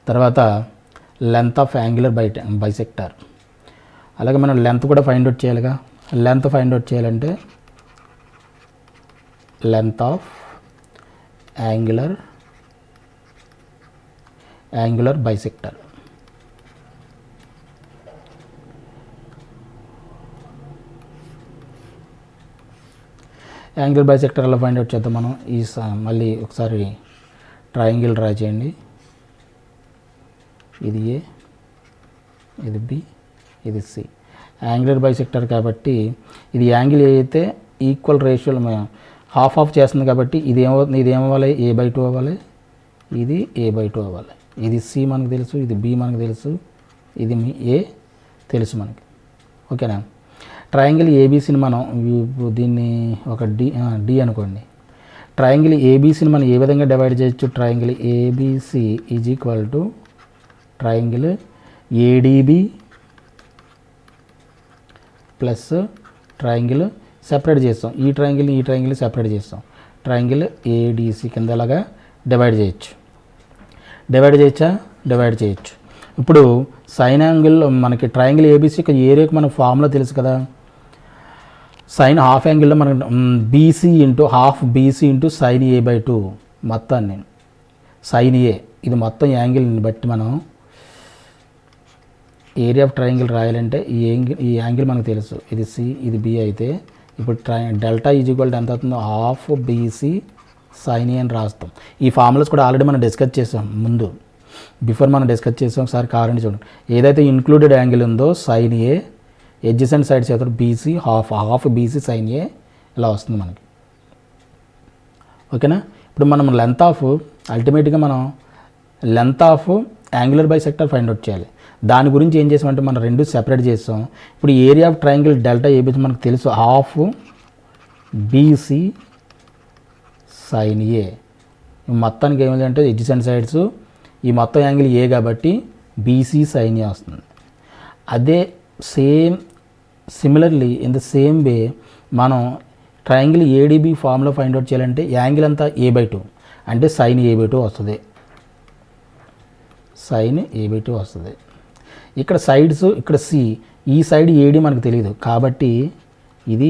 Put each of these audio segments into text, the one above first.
తర్వాత length of angular bisector. అలాగే మనం లెంత్ కూడా ఫైండ్ అవుట్ చేయాలిగా. లెంత్ ఫైండ్ అవుట్ చేయాలంటే length of angular bisector. Angular bisector అలా ఫైండ్ అవుట్ చేద్దాం మనం. మళ్ళీ ఒకసారి ట్రయాంగిల్ డ్రా చేయండి. ఇది ఏ, ఇది బి, ఇది సి. యాంగులర్ బైసెక్టర్ కాబట్టి ఇది యాంగిల్ ఏ అయితే ఈక్వల్ రేషియోలో హాఫ్ ఆఫ్ చేస్తుంది కాబట్టి ఇది ఏమవ్వాలి, a/2 అవ్వాలి, ఇది a/2 అవ్వాలి. ఇది సి మనకు తెలుసు, ఇది బి మనకు తెలుసు, ఇది ఏ తెలుసు మనకి. ఓకేనా. ట్రయాంగిల్ ఏబీసీని మనం దీన్ని ఒక డి అనుకోండి. ట్రయాంగిల్ ఏబీసీని మనం ఏ విధంగా డివైడ్ చేయొచ్చు? Triangle ABC is equal to triangle ADB plus triangle separate చేస్తాం. ఈ ట్రయాంగిల్ సెపరేట్ చేస్తాం. ట్రయాంగిల్ ఏడీసీ కింద అలాగా డివైడ్ చేయొచ్చు. డివైడ్ చేయొచ్చు. ఇప్పుడు సైన్ యాంగిల్ మనకి ట్రయాంగిల్ ఏబీసీ ఏరియాకి మన ఫార్ములా తెలుసు కదా. సైన్ హాఫ్ యాంగిల్లో మనకి BC into half BC into sine a/2 మొత్తాన్ని సైన్ ఏ. ఇది మొత్తం యాంగిల్ని బట్టి మనం ఏరియా ఆఫ్ ట్రయాంగిల్ రాయాలంటే ఈ యాంగిల్ మనకు తెలుసు. ఇది సి, ఇది బి అయితే ఇప్పుడు డెల్టా ఈజ్ ఈక్వల్ టు ఎంత అవుతుందో హాఫ్ బీసీ సైన్ ఏ అని రాస్తాం. ఈ ఫార్ములాస్ కూడా ఆల్రెడీ మనం డిస్కస్ చేసాం ముందు. బిఫోర్ మనం డిస్కస్ చేసాం. ఒకసారి కావాలంటే చూడండి. ఏదైతే ఇంక్లూడెడ్ యాంగిల్ ఉందో సైన్ ఏ, ఎడ్జసెంట్ సైడ్స్ అవుతాడు బీసీ, హాఫ్ బీసీ సైన్ ఏ ఇలా వస్తుంది మనకి. ఓకేనా. ఇప్పుడు మనం అల్టిమేట్గా మనం length of angular bisector find out చేయాలి. దాని గురించి ఏం చేసామంటే మనం రెండు సెపరేట్ చేస్తాం. ఇప్పుడు area of triangle delta ABC మనకు తెలుసు, హాఫ్ బీసీ సైన్ ఏ. మొత్తానికి ఏమిటంటే ఎడ్జసెంట్ సైడ్స్ ఈ మొత్తం యాంగిల్ ఏ కాబట్టి బీసీ సైన్ ఏ వస్తుంది. అదే similarly in the same way మనం triangle ADB formula find out చేయాలంటే యాంగిల్ అంతా a/2 అంటే సైన్ a/2 వస్తుంది. ఇక్కడ సైడ్స్, ఇక్కడ సి, ఈ సైడ్ ఏడీ మనకు తెలియదు కాబట్టి ఇది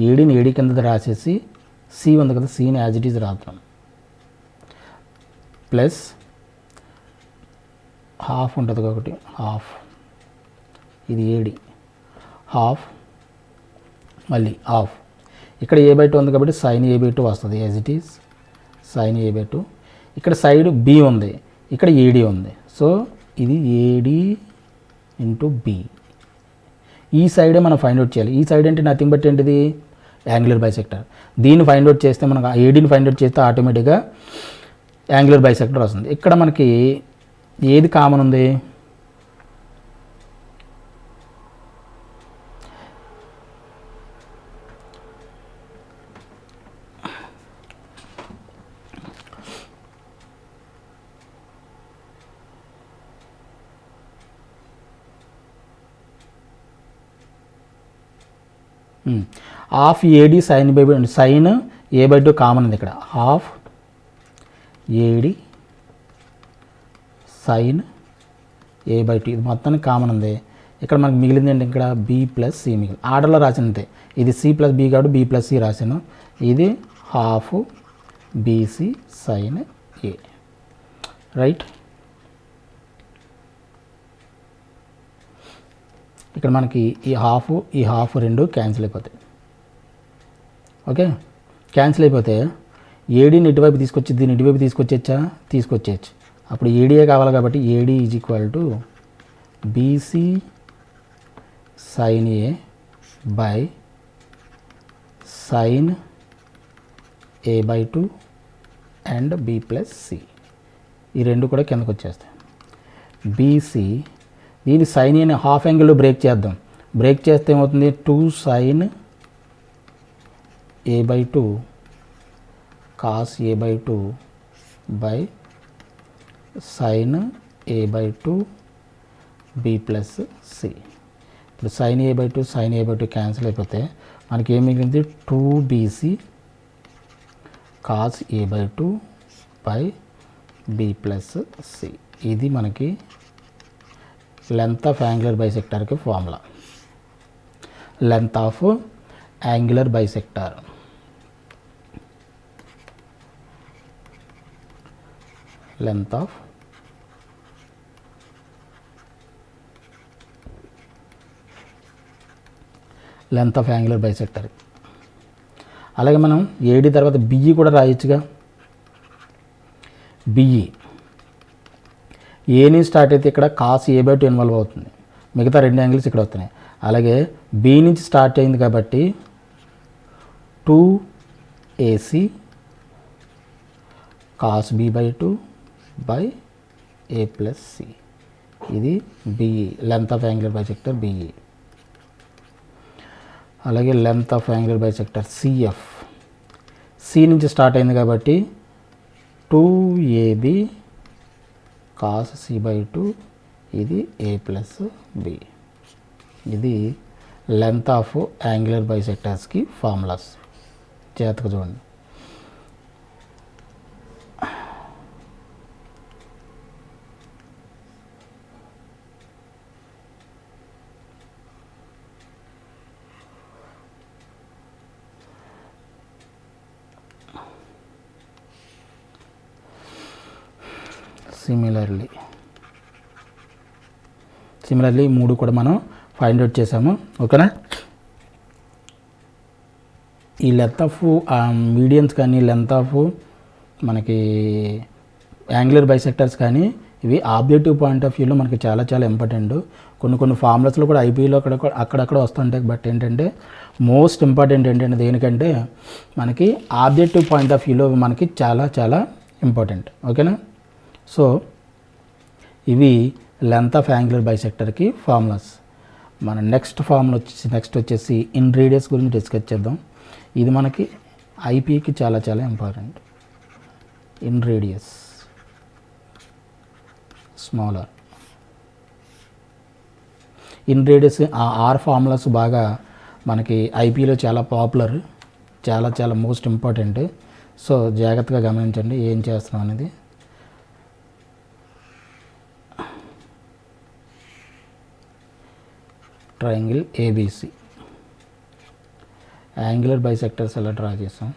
ఏడీ కింద రాసేసి సి ఉంది కదా, సిని యాజ్ ఇట్ ఈజ్ రాద్దాం. ప్లస్ హాఫ్ ఉంటుంది కాబట్టి హాఫ్, ఇది ఏడీ హాఫ్, మళ్ళీ హాఫ్. ఇక్కడ a/2 ఉంది కాబట్టి సైన్ a/2 వస్తుంది as it is sign a/2. ఇక్కడ సైడ్ బి ఉంది, ఇక్కడ ఏడీ ఉంది. సో ఇది ఏడీ ఇంటూ బి. ఈ సైడే మనం ఫైండ్ అవుట్ చేయాలి. ఈ సైడ్ అంటే నథింగ్ బట్ ఏంటిది, యాంగులర్ బైసెక్టర్. దీన్ని ఫైండ్ అవుట్ చేస్తే మనకు ఏడీని ఫైండ్ అవుట్ చేస్తే ఆటోమేటిక్గా యాంగులర్ బైసెక్టర్ వస్తుంది. ఇక్కడ మనకి ఏది కామన్ ఉంది, హాఫ్ ఏడీ సైన్ a/2 కామన్ ఉంది. ఇక్కడ హాఫ్ ఏడీ సైన్ a/2 ఇది మొత్తానికి కామన్ ఉంది. ఇక్కడ మనకు మిగిలింది ఏంటి, ఇక్కడ బి ప్లస్ సి మిగిలింది. ఆర్డర్లో రాసినంతే. ఇది సి ప్లస్ బి కాబట్టి బి ప్లస్ సి రాశాను. ఇది హాఫ్ బీసీ సైన్ ఏ. రైట్. ఇక్కడ మనకి ఈ హాఫ్ రెండు క్యాన్సిల్ అయిపోతాయి. ఓకే. క్యాన్సిల్ అయిపోతే ఏడీని ఇటువైపు తీసుకొచ్చి దీన్ని ఇటువైపు తీసుకొచ్చేయచ్చు. అప్పుడు ఏడీఏ కావాలి కాబట్టి AD is equal to BC sine A by sine a/2 and B plus C. ఈ రెండు కూడా కిందకు వచ్చేస్తాయి. బీసీ దీని సైన్ ఏని హాఫ్ యాంగిల్లో బ్రేక్ చేద్దాం. బ్రేక్ చేస్తే ఏమవుతుంది, 2 sine a/2 cos a/2 by sine a/2 B plus C. ఇప్పుడు సైన్ a/2 క్యాన్సిల్ అయిపోతే మనకి ఏం మిగిలింది, 2bc cos a/2 by B plus C. ఇది మనకి లెంత్ ఆఫ్ యాంగులర్ బైసెక్టార్కి formula. Length of angular bisector length of angular bisector. అలాగే మనం ఏడి తర్వాత బిఈ కూడా రాయొచ్చుగా. బిఈ ఏని స్టార్ట్ అయితే ఇక్కడ కాస్ A/2 ఇన్వాల్వ్ అవుతుంది, మిగతా రెండు యాంగిల్స్ ఇక్కడ వస్తున్నాయి. అలాగే బి నుంచి స్టార్ట్ అయింది కాబట్టి 2AC cos B/2 by A+C. ఇది BE, length of angular bisector BE. అలాగే length of angular bisector CF, C నుంచి స్టార్ట్ అయింది కాబట్టి 2AB cos C/2, ఇది A+B. ఇది లెంత్ ఆఫ్ యాంగులర్ బైసెక్టర్స్కి ఫార్ములాస్. చేతకు చూడండి. సిమిలర్లీ మూడు కూడా మనం ఫైండ్ అవుట్ చేసాము. ఓకేనా. ఈ లెంత్ ఆఫ్ మీడియన్స్ కానీ లెంత్ ఆఫ్ మనకి యాంగులర్ బైసెక్టర్స్ కానీ ఇవి ఆబ్జెక్టివ్ పాయింట్ ఆఫ్ వ్యూలో మనకి చాలా చాలా ఇంపార్టెంట్. కొన్ని ఫార్ములాస్లో కూడా ఐపీలో అక్కడక్కడ వస్తుంటాయి. బట్ ఏంటంటే మోస్ట్ ఇంపార్టెంట్ ఏంటంటే దేనికంటే మనకి ఆబ్జెక్టివ్ పాయింట్ ఆఫ్ వ్యూలో మనకి చాలా చాలా ఇంపార్టెంట్. ఓకేనా. సో ఇవి లెంత్ ఆఫ్ యాంగులర్ బైసెక్టర్కి ఫార్ములాస్. మన నెక్స్ట్ వచ్చేసి ఇన్ రేడియస్ గురించి డిస్కస్ చేద్దాం. ఇది మనకి ఐపీకి చాలా చాలా important. Inradius smaller. Inradius R formulas బాగా మనకి ఐపీలో చాలా పాపులర్, చాలా చాలా మోస్ట్ ఇంపార్టెంట్. సో జాగ్రత్తగా గమనించండి ఏం చేస్తున్నాం అనేది. ట్రయాంగిల్ ఏబిసి యాంగులర్ బైసెక్టర్స్ ఎలా డ్రా చేసాం.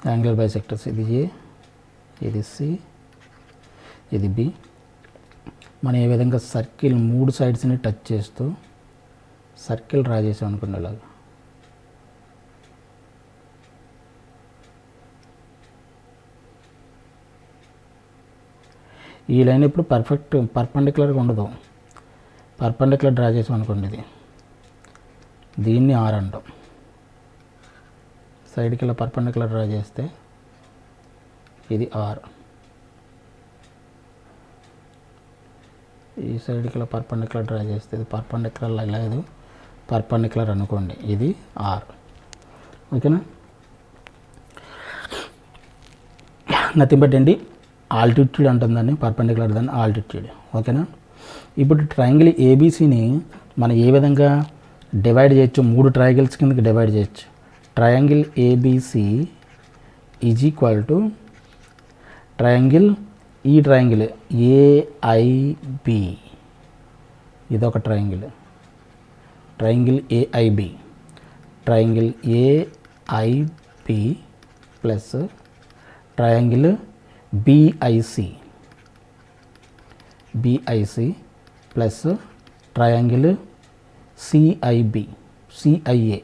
యాంగులర్ బైసెక్టర్స్ ఇది ఏ, ఇది సి, ఇది బి. మనం ఏ విధంగా సర్కిల్ మూడు సైడ్స్ని టచ్ చేస్తూ సర్కిల్ డ్రా చేసాం అనుకోండి. అలాగా ఈ లైన్ ఇప్పుడు పర్పెండిక్యులర్గా ఉండదు. పర్పెండిక్యులర్ డ్రా చేసాం అనుకోండి. దీన్ని ఆర్ అంటాం. సైడ్కి ఇలా పర్పెండిక్యులర్ డ్రా చేస్తే ఇది ఆర్. ఈ సైడ్కి ఇలా పర్పెండిక్యులర్ డ్రా చేస్తే ఇది పర్పెండిక్యులర్ లేదు, పర్పెండిక్యులర్ అనుకోండి, ఇది ఆర్. ఓకేనా. నథింగ్ బట్ అండి ఆల్టిట్యూడ్ అంటుందని, పర్పెండిక్యులర్ దాన్ని ఆల్టిట్యూడ్. ఓకేనా. ఇప్పుడు ట్రయాంగిల్ ఏబీసీని మనం ఏ విధంగా డివైడ్ చేయొచ్చు, మూడు ట్రయాంగిల్స్ కిందకి డివైడ్ చేయొచ్చు. Triangle ABC is equal to triangle, ఈ ట్రయాంగిల్ ఏఐబి, ఇదొక triangle, triangle AIB, triangle AIB plus triangle BIC plus triangle CIB, CIA.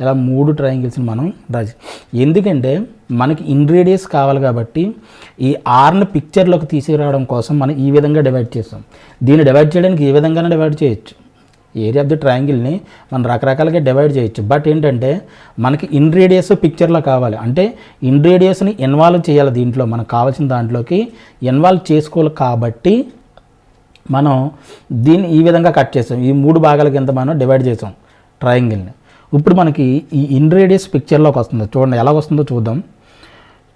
ఇలా మూడు ట్రయాంగిల్స్ని మనం డ్రా చేయాలి. ఎందుకంటే మనకి ఇన్ రేడియస్ కావాలి కాబట్టి ఈ ఆర్ని పిక్చర్లోకి తీసుకురావడం కోసం మనం ఈ విధంగా డివైడ్ చేస్తాం. దీన్ని డివైడ్ చేయడానికి ఏ విధంగానే డివైడ్ చేయొచ్చు. ఏరియా ఆఫ్ ది ట్రయాంగిల్ని మనం రకరకాలుగా డివైడ్ చేయొచ్చు. బట్ ఏంటంటే మనకి ఇన్ రేడియస్ పిక్చర్లో కావాలి అంటే ఇన్ రేడియస్ని ఇన్వాల్వ్ చేయాలి. దీంట్లో మనకు కావాల్సిన దాంట్లోకి ఇన్వాల్వ్ చేసుకోవాలి కాబట్టి మనం దీన్ని ఈ విధంగా కట్ చేసాం. ఈ మూడు భాగాల కింద మనం డివైడ్ చేసాం ట్రయాంగిల్ని. ఇప్పుడు మనకి ఈ ఇన్ రేడియస్ పిక్చర్లోకి వస్తుంది. చూడండి ఎలా వస్తుందో చూద్దాం.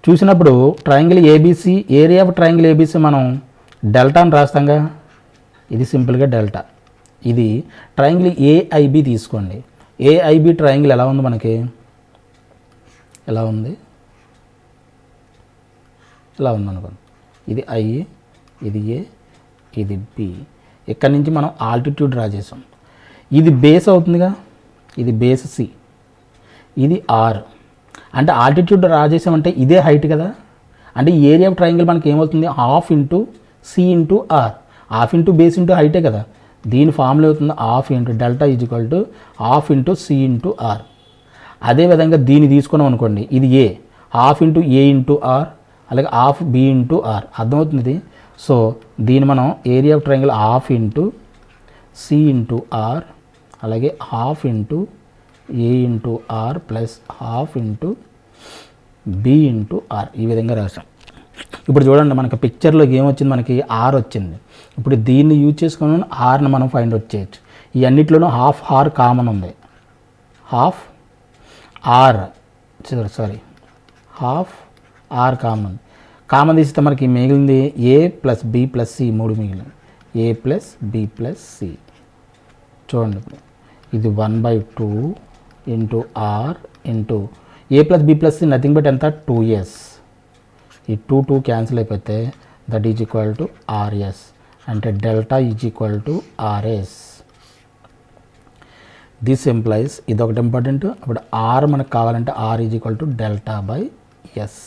చూసినప్పుడు triangle ABC, area of triangle ABC మనం డెల్టా అని రాస్తాంగా, ఇది సింపుల్గా డెల్టా. ఇది ట్రయాంగిల్ ఏఐబి తీసుకోండి. ఏఐబి ట్రయాంగిల్ ఎలా ఉంది మనకి, ఎలా ఉంది, ఇలా ఉంది అనుకోండి. ఇది ఐ, ఇది ఏ, ఇది బి. ఇక్కడ నుంచి మనం ఆల్టిట్యూడ్ డ్రా చేసాం. ఇది బేస్ అవుతుందిగా, ఇది బేస్ సి, ఇది ఆర్. అంటే ఆల్టిట్యూడ్ డ్రా చేసామంటే ఇదే హైట్ కదా. అంటే ఏరియా ఆఫ్ ట్రయాంగిల్ మనకి ఏమవుతుంది, half into C into R. Half into base into హైటే కదా. దీని ఫార్ములా అవుతుంది half into delta is equal to half into C into R. అదేవిధంగా దీన్ని తీసుకున్నాం అనుకోండి, ఇది A, half into A into R, అలాగే హాఫ్ బి ఇంటూ ఆర్. అర్థమవుతుంది ఇది. సో దీన్ని మనం area of triangle half into C into R, అలాగే half into A into R plus half into B into are, ఈ విధంగా రాసాం. ఇప్పుడు చూడండి మనకి పిక్చర్లో ఏమొచ్చింది, మనకి ఆర్ వచ్చింది. ఇప్పుడు దీన్ని యూజ్ చేసుకొని ఆర్ని మనం ఫైండ్ అవుట్ చేయొచ్చు. ఈ అన్నిట్లోనూ హాఫ్ ఆర్ కామన్ ఉంది. Half R half R common తీస్తే మనకి మిగిలింది A plus B plus C, 3 మిగిలింది. A plus B plus C. చూడండి ఇప్పుడు ఇది 1/2 into R into A plus B plus C nothing but ఎంత, 2s. ఈ 2 క్యాన్సిల్ అయిపోతే that is equal to RS. అంటే delta is equal to RS. This implies ఇది ఒకటి ఇంపార్టెంట్. అప్పుడు ఆర్ మనకు కావాలంటే R is equal to delta by S.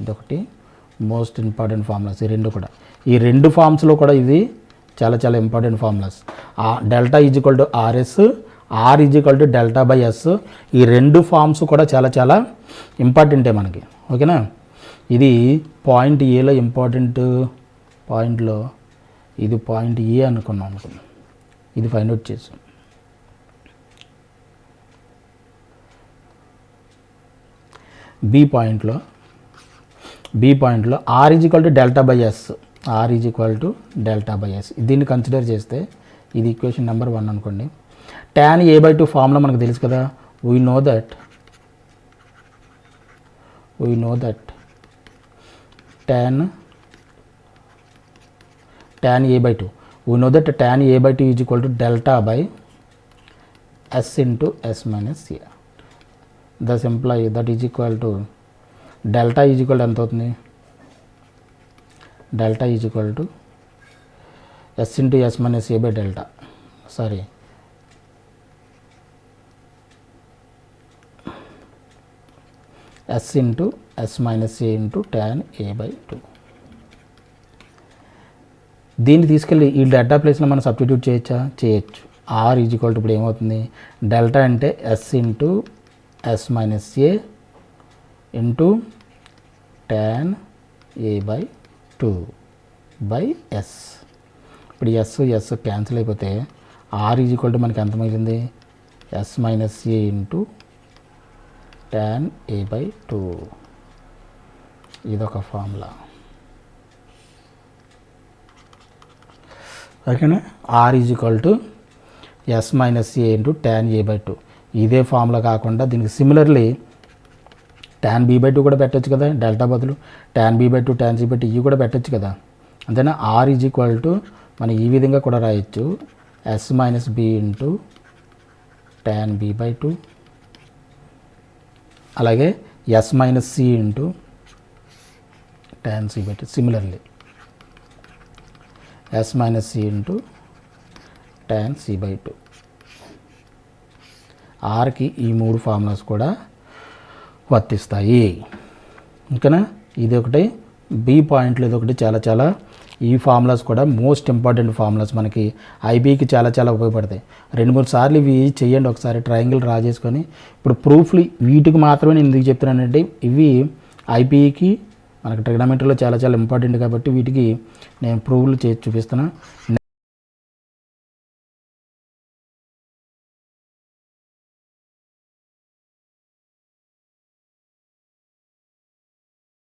ఇదొకటి మోస్ట్ ఇంపార్టెంట్ ఫార్ములాస్. ఈ రెండు ఫార్మ్స్లో కూడా ఇది చాలా చాలా important formulas. Delta is equal to R S, R is equal to delta by S. ఈ రెండు ఫార్మ్స్ కూడా చాలా చాలా ఇంపార్టెంటే మనకి. ఓకేనా. ఇది పాయింట్ ఏలో ఇంపార్టెంట్ పాయింట్లో ఇది పాయింట్ ఏ అనుకున్నాం. ఇది ఫైండ్ అవుట్ చేసాం. బి పాయింట్లో R is equal to delta by S, R is equal to delta by S. దీన్ని కన్సిడర్ చేస్తే ఇది ఈక్వేషన్ నెంబర్ 1 అనుకోండి. tan a/2 ఫార్ములా మనకు తెలుసు కదా. We know that tan a/2 tan a/2 is equal to delta by S into S minus A. Thus implies that is equal to delta is equal ఎంత అవుతుంది, delta is equal to S into S minus A by delta. Sorry, S into S minus A into tan a/2. దీన్ని తీసుకెళ్ళి ఈ delta ప్లేస్లో మనం substitute చేయొచ్చు. Are is equal to ఇప్పుడు ఏమవుతుంది, డెల్టా అంటే S into S minus A into tan a/2 by S. ఇప్పుడు ఎస్ క్యాన్సిల్ అయిపోతే ఆర్ ఈజ్ ఈక్వల్ టు మనకి ఎంత మిగిలింది, S minus A into tan a/2. ఇదొక ఫార్ములా. ఓకేనా. R is equal to S minus A into tan a/2. ఇదే formula కాకుండా దీనికి సిమిలర్లీ tan b/2 కూడా పెట్టచ్చు కదా, డెల్టా బదులు tan b/2 tan c/2 ఇవి కూడా పెట్టచ్చు కదా. అంతేనా. ఆర్ ఈజ్ ఈక్వల్ టు మనం ఈ విధంగా కూడా రాయొచ్చు, S minus B into tan b/2, అలాగే S minus C into tan c/2. Similarly S minus C into tan c/2. ఆర్కి ఈ 3 ఫార్ములాస్ కూడా వర్తిస్తాయి. ఓకేనా. ఇది ఒకటి. బి పాయింట్లో ఇది ఒకటి. చాలా చాలా ఈ ఫార్ములాస్ కూడా మోస్ట్ ఇంపార్టెంట్ ఫార్ములాస్, మనకి ఐబీకి చాలా చాలా ఉపయోగపడతాయి. 2-3 సార్లు ఇవి చేయండి. ఒకసారి ట్రయాంగిల్ డ్రా చేసుకొని. ఇప్పుడు ప్రూఫ్లు వీటికి మాత్రమే నేను ఎందుకు చెప్తున్నానంటే ఇవి ఐబీకి మనకి ట్రిగనోమెట్రీలో చాలా చాలా ఇంపార్టెంట్ కాబట్టి వీటికి నేను ప్రూఫ్లు చేసి చూపిస్తున్నాను.